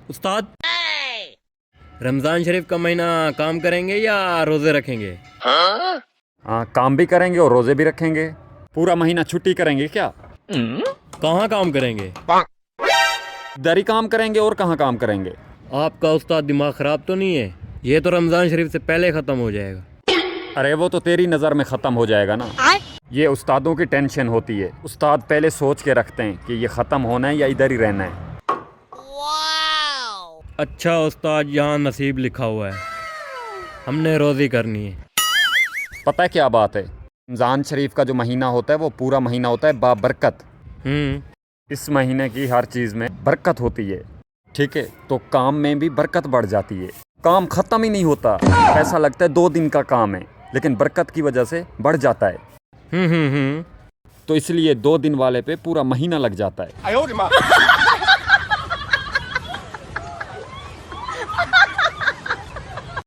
उस्ताद, रमजान शरीफ का महीना काम करेंगे या रोजे रखेंगे? हाँ, काम भी करेंगे और रोजे भी रखेंगे। पूरा महीना छुट्टी करेंगे क्या? कहाँ काम करेंगे? इधर ही काम करेंगे और कहाँ काम करेंगे। आपका उस्ताद दिमाग खराब तो नहीं है? ये तो रमजान शरीफ से पहले ख़त्म हो जाएगा। अरे वो तो तेरी नज़र में ख़त्म हो जाएगा ना। ये उस्तादों की टेंशन होती है। उस्ताद पहले सोच के रखते हैं कि ये ख़त्म होना है या इधर ही रहना है। अच्छा उस्ताद, यहाँ नसीब लिखा हुआ है, हमने रोज़ी करनी है। पता है क्या बात है, रमज़ान शरीफ का जो महीना होता है वो पूरा महीना होता है बाबरकत। इस महीने की हर चीज़ में बरकत होती है, ठीक है? तो काम में भी बरकत बढ़ जाती है। काम ख़त्म ही नहीं होता, ऐसा लगता है 2 दिन का काम है, लेकिन बरकत की वजह से बढ़ जाता है। तो इसलिए 2 दिन वाले पे पूरा महीना लग जाता है।